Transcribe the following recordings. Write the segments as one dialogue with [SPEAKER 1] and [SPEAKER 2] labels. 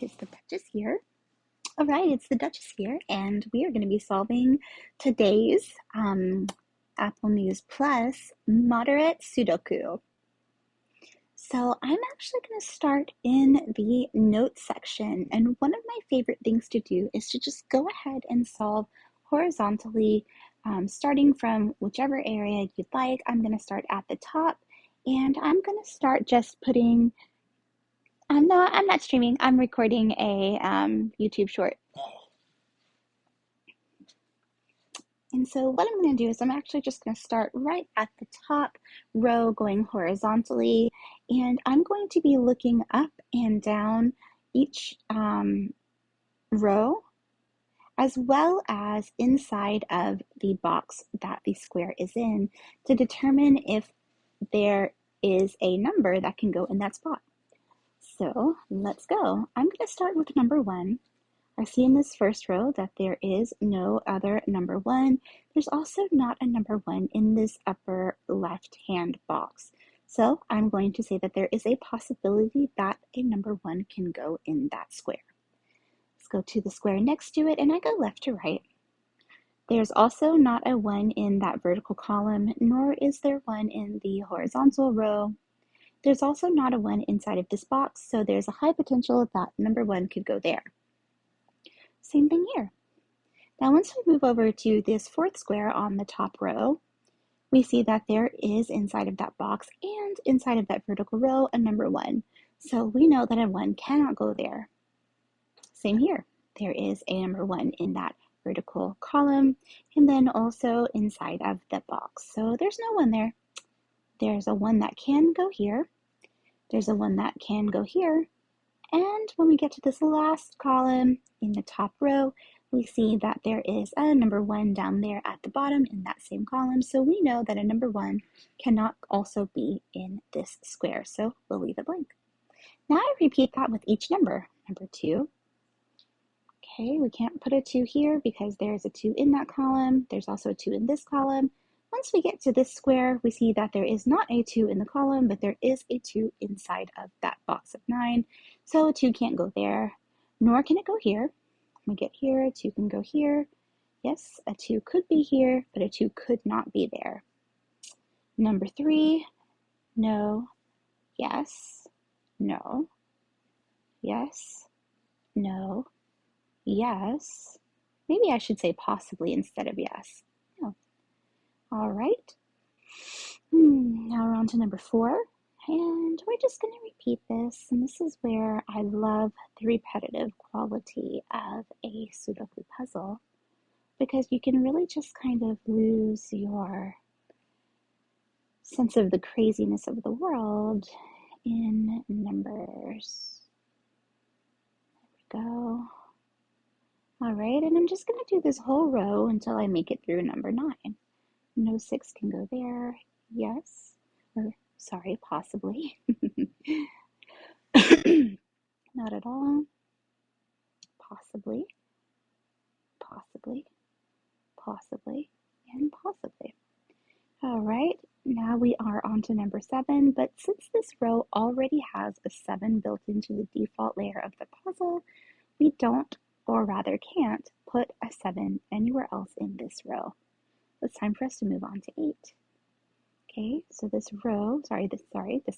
[SPEAKER 1] is the Duchess here. All right, it's the Duchess here, and we are going to be solving today's Apple News Plus moderate Sudoku. So I'm actually going to start in the notes section, and one of my favorite things to do is to just go ahead and solve horizontally, starting from whichever area you'd like. I'm going to start at the top, and I'm going to start just putting I'm not streaming. I'm recording a YouTube short. And so what I'm going to do is I'm actually just going to start right at the top row going horizontally. And I'm going to be looking up and down each row, as well as inside of the box that the square is in, to determine if there is a number that can go in that spot. So let's go. I'm going to start with number 1. I see in this first row that there is no other number 1. There's also not a number 1 in this upper left-hand box. So I'm going to say that there is a possibility that a number 1 can go in that square. Let's go to the square next to it, and I go left to right. There's also not a 1 in that vertical column, nor is there one in the horizontal row. There's also not a 1 inside of this box, so there's a high potential that number 1 could go there. Same thing here. Now once we move over to this fourth square on the top row, we see that there is inside of that box and inside of that vertical row a number 1. So we know that a 1 cannot go there. Same here. There is a number 1 in that vertical column and then also inside of the box. So there's no 1 there. There's a 1 that can go here. There's a 1 that can go here. And when we get to this last column in the top row, we see that there is a number 1 down there at the bottom in that same column. So we know that a number 1 cannot also be in this square. So we'll leave it blank. Now I repeat that with each number. Number 2. Okay, we can't put a 2 here because there's a 2 in that column. There's also a 2 in this column. Once we get to this square, we see that there is not a 2 in the column, but there is a 2 inside of that box of 9. So a 2 can't go there, nor can it go here. When we get here, a 2 can go here. Yes, a 2 could be here, but a 2 could not be there. Number 3, no, yes, no, yes, no, yes. Maybe I should say possibly instead of yes. No. All right. Now we're on to number 4, and we're just going to repeat this, and this is where I love the repetitive quality of a Sudoku puzzle, because you can really just kind of lose your sense of the craziness of the world in numbers. There we go. All right, and I'm just going to do this whole row until I make it through number 9. No 6 can go there. Yes. Or, sorry, possibly. Not at all. Possibly. Possibly. Possibly. And possibly. All right. Now we are on to number 7. But since this row already has a 7 built into the default layer of the puzzle, we don't, or rather can't, put a 7 anywhere else in this row. It's time for us to move on to 8. Okay, so this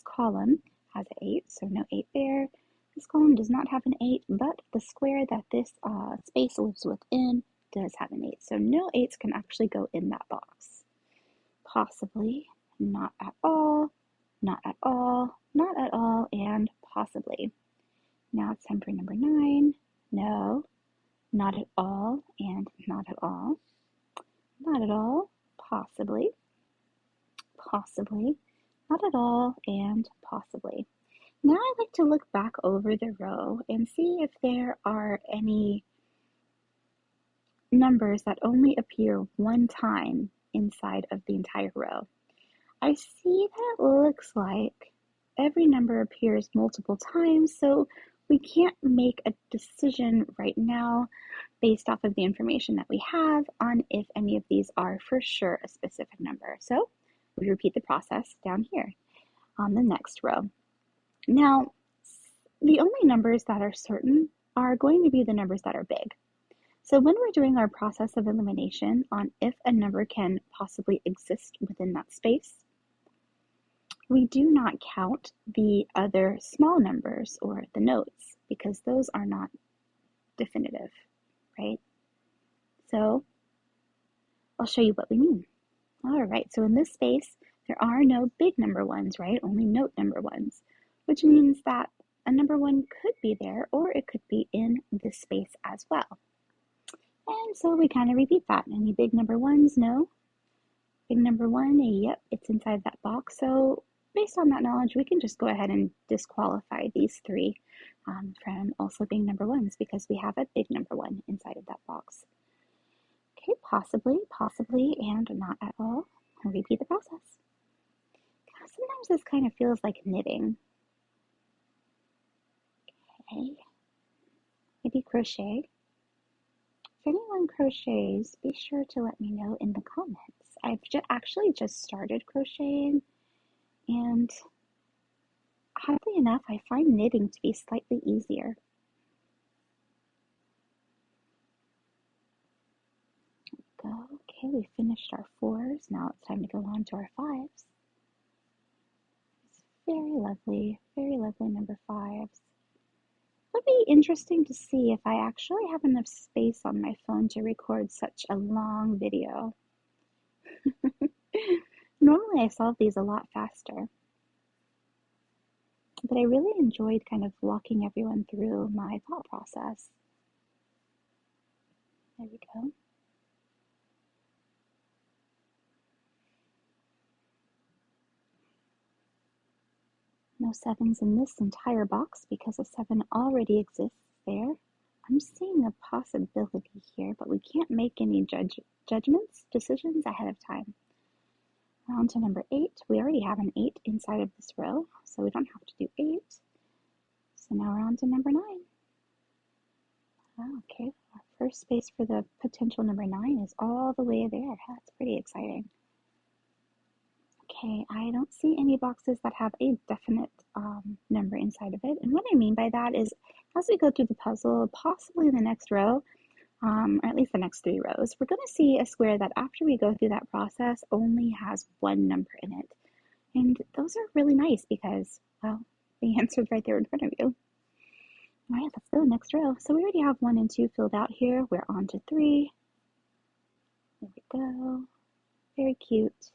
[SPEAKER 1] column has an 8, so no 8 there. This column does not have an 8, but the square that this space lives within does have an 8. So no 8s can actually go in that box. Possibly, not at all, not at all, not at all, and possibly. Now it's time for number 9. No, not at all, and not at all. Not at all, possibly, possibly, not at all, and possibly. Now I like to look back over the row and see if there are any numbers that only appear one time inside of the entire row. I see that it looks like every number appears multiple times, so we can't make a decision right now based off of the information that we have on if any of these are for sure a specific number. So we repeat the process down here on the next row. Now, the only numbers that are certain are going to be the numbers that are big. So when we're doing our process of elimination on if a number can possibly exist within that space, we do not count the other small numbers or the notes because those are not definitive, right? So I'll show you what we mean. All right, so in this space, there are no big number ones, right? Only note number ones, which means that a number one could be there or it could be in this space as well. And so we kind of repeat that. Any big number ones? No. Big number one, yep, it's inside that box. So based on that knowledge, we can just go ahead and disqualify these three from also being number ones because we have a big number one inside of that box. Okay, possibly, and not at all. I'll repeat the process. Sometimes this kind of feels like knitting. Okay, maybe crochet. If anyone crochets, be sure to let me know in the comments. I've actually just started crocheting, and oddly enough, I find knitting to be slightly easier. Go. Okay, we finished our fours. Now it's time to go on to our fives. It's very lovely number fives. It would be interesting to see if I actually have enough space on my phone to record such a long video. Normally I solve these a lot faster, but I really enjoyed kind of walking everyone through my thought process. There we go. No sevens in this entire box because a seven already exists there. I'm seeing a possibility here, but we can't make any decisions ahead of time. On to number 8. We already have an 8 inside of this row, so we don't have to do 8. So now we're on to number 9. Okay, our first space for the potential number 9 is all the way there. That's pretty exciting. Okay, I don't see any boxes that have a definite number inside of it. And what I mean by that is as we go through the puzzle, possibly in the next row, or at least the next 3 rows, we're going to see a square that after we go through that process only has one number in it. And those are really nice because, well, the answer's right there in front of you. All right, let's go next row. So we already have 1 and 2 filled out here. We're on to 3. There we go. Very cute.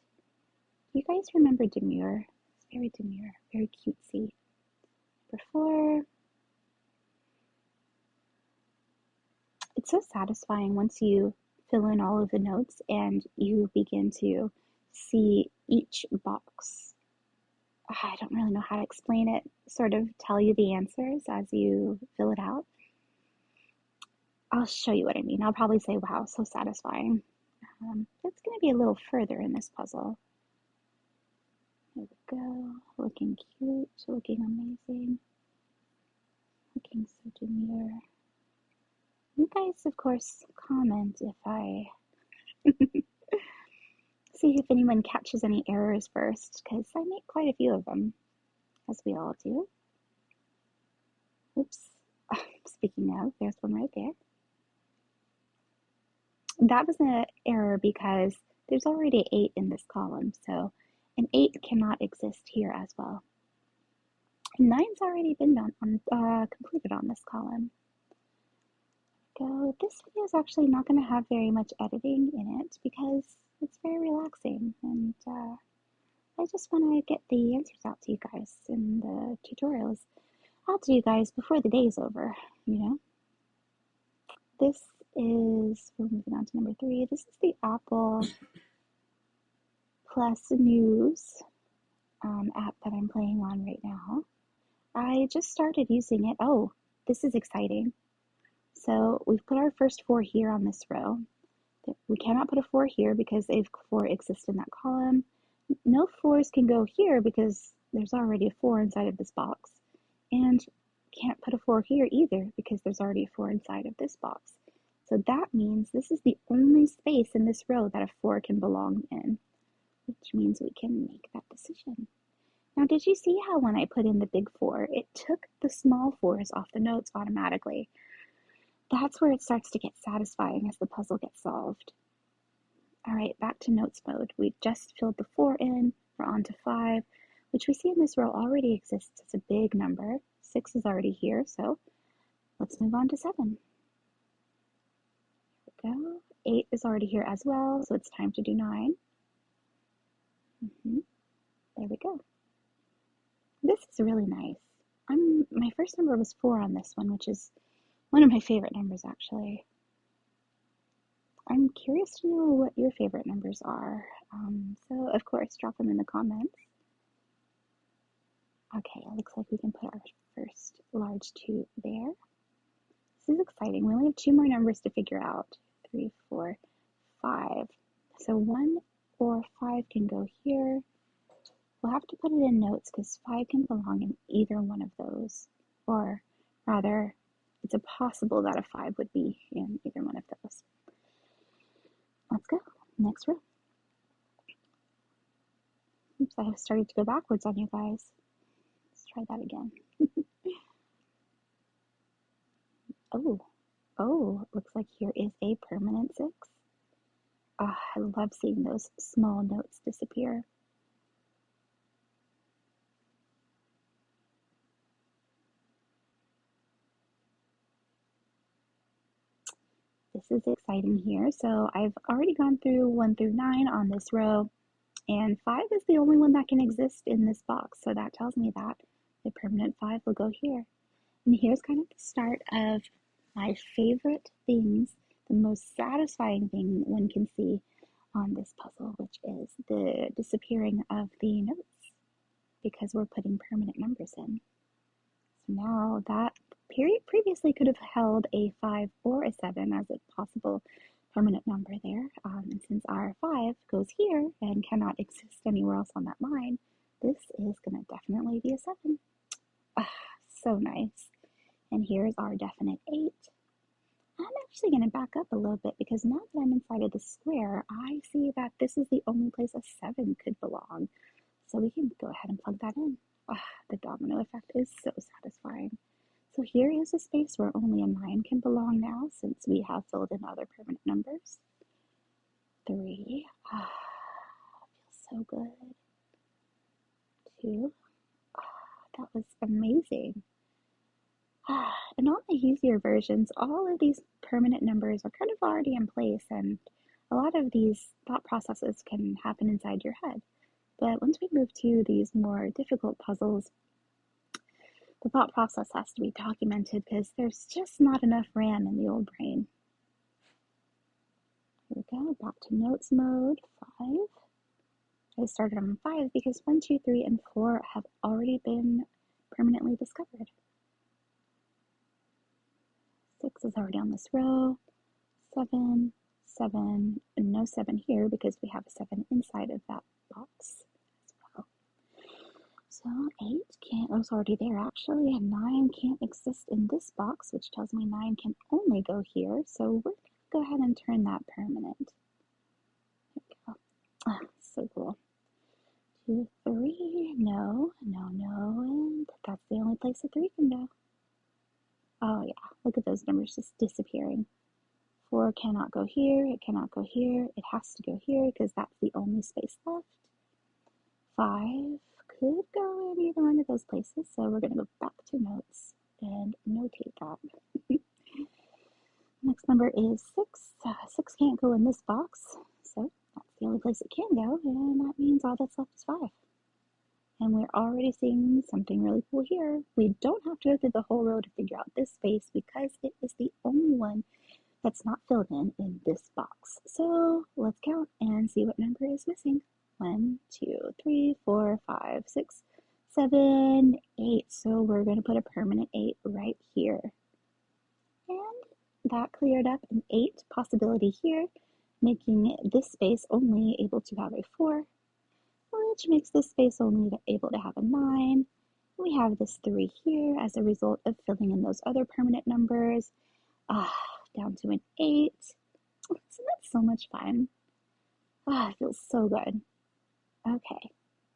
[SPEAKER 1] Do you guys remember demure? It's very demure, very cutesy. Number 4. It's so satisfying once you fill in all of the notes and you begin to see each box. I don't really know how to explain it, sort of tell you the answers as you fill it out. I'll show you what I mean. I'll probably say, wow, so satisfying. It's going to be a little further in this puzzle. There we go. Looking cute, looking amazing, looking so demure. You guys, of course, comment if I see if anyone catches any errors first, because I make quite a few of them, as we all do. Oops. Speaking of, there's one right there. That was an error because there's already 8 in this column, so an 8 cannot exist here as well. 9's already been completed on this column. Go. This video is actually not going to have very much editing in it because it's very relaxing, and I just want to get the answers out to you guys in the tutorials out to you guys before the day's over, you know. This is, we're moving on to number 3. This is the Apple Plus News app that I'm playing on right now. I just started using it. Oh, this is exciting. So we've put our first 4 here on this row. We cannot put a 4 here because a 4 exists in that column. No 4s can go here because there's already a 4 inside of this box. And can't put a 4 here either because there's already a 4 inside of this box. So that means this is the only space in this row that a 4 can belong in, which means we can make that decision. Now, did you see how when I put in the big 4, it took the small 4s off the notes automatically? That's where it starts to get satisfying as the puzzle gets solved. All right, back to notes mode. We just filled the 4 in. We're on to 5, which we see in this row already exists as a big number. 6 is already here, so let's move on to 7. Here we go. 8 is already here as well, so it's time to do 9. There we go. This is really nice. My first number was 4 on this one, which is one of my favorite numbers, actually. I'm curious to know what your favorite numbers are. So, of course, drop them in the comments. Okay, it looks like we can put our first large 2 there. This is exciting. We only have 2 more numbers to figure out. 3, 4, 5. So 1 or 5 can go here. We'll have to put it in notes because 5 can belong in either one of those. Or rather, it's possible that a 5 would be in either one of those. Let's go. Next row. Oops, I have started to go backwards on you guys. Let's try that again. Oh, looks like here is a permanent 6. I love seeing those small notes disappear. This is exciting here. So I've already gone through 1 through 9 on this row, and 5 is the only one that can exist in this box. So that tells me that the permanent 5 will go here. And here's kind of the start of my favorite things, the most satisfying thing one can see on this puzzle, which is the disappearing of the notes because we're putting permanent numbers in. So now that period previously could have held a 5 or a 7 as a possible permanent number there. And since our 5 goes here and cannot exist anywhere else on that line, this is going to definitely be a 7. So nice. And here's our definite 8. I'm actually going to back up a little bit because now that I'm inside of the square, I see that this is the only place a 7 could belong. So we can go ahead and plug that in. The domino effect is so satisfying. So here is a space where only a 9 can belong now since we have filled in other permanent numbers. 3. Feels so good. 2. That was amazing. And on the easier versions, all of these permanent numbers are kind of already in place, and a lot of these thought processes can happen inside your head. But once we move to these more difficult puzzles, the thought process has to be documented because there's just not enough RAM in the old brain. Here we go, back to notes mode, 5. I started on 5 because 1, 2, 3, and 4 have already been permanently discovered. 6 is already on this row. 7, 7, and no 7 here because we have a 7 inside of that box as well. So 8 was already there actually, and 9 can't exist in this box, which tells me 9 can only go here. So we're going to go ahead and turn that permanent. There we go. So cool. 2, 3, no, and that's the only place a 3 can go. Oh yeah, look at those numbers just disappearing. 4 cannot go here, it cannot go here, it has to go here because that's the only space left. 5 could go in either one of those places, so we're going to go back to notes and notate that. Next number is 6. 6 can't go in this box, so that's the only place it can go, and that means all that's left is 5. And we're already seeing something really cool here. We don't have to go through the whole row to figure out this space because it is the only one that's not filled in this box. So let's count and see what number is missing. 1, 2, 3, 4, 5, 6, 7, 8. So we're going to put a permanent 8 right here. And that cleared up an 8 possibility here, making this space only able to have a 4, which makes this space only able to have a 9. We have this 3 here as a result of filling in those other permanent numbers. Down to an 8. So that's so much fun. It feels so good. Okay,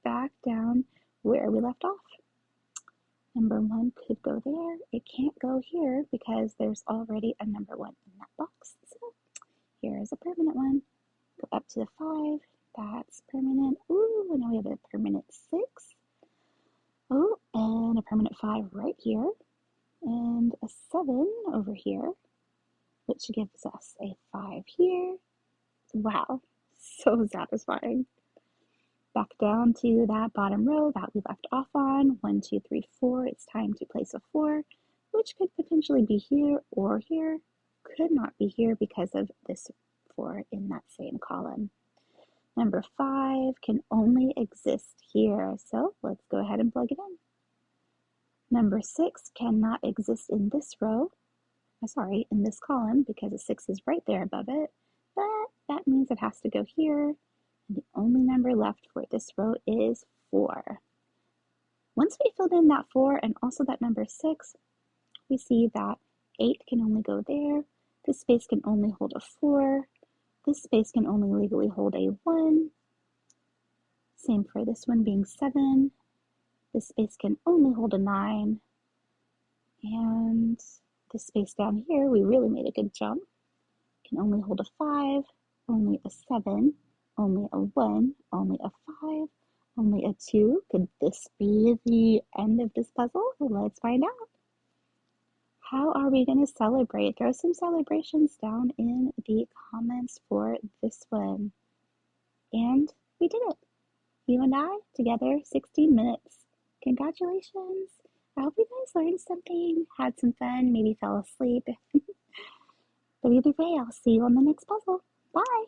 [SPEAKER 1] back down where we left off. Number 1 could go there. It can't go here because there's already a number 1 in that box. So here is a permanent one. Go up to the 5. That's permanent. Ooh, now we have a permanent 6. Oh, and a permanent 5 right here. And a 7 over here, which gives us a 5 here. Wow, so satisfying. Back down to that bottom row that we left off on. 1, 2, 3, 4. It's time to place a 4, which could potentially be here or here. Could not be here because of this 4 in that same column. Number 5 can only exist here, so let's go ahead and plug it in. Number 6 cannot exist in this row, in this column, because a 6 is right there above it, but that means it has to go here, and the only number left for this row is 4. Once we filled in that 4 and also that number 6, we see that 8 can only go there, this space can only hold a 4, this space can only legally hold a 1, same for this one being 7, this space can only hold a 9, and this space down here, we really made a good jump, can only hold a 5, only a 7, only a 1, only a 5, only a 2. Could this be the end of this puzzle? Let's find out. How are we going to celebrate? Throw some celebrations down in the comments for this one. And we did it. You and I together, 16 minutes. Congratulations. I hope you guys learned something, had some fun, maybe fell asleep. But either way, I'll see you on the next puzzle. Bye.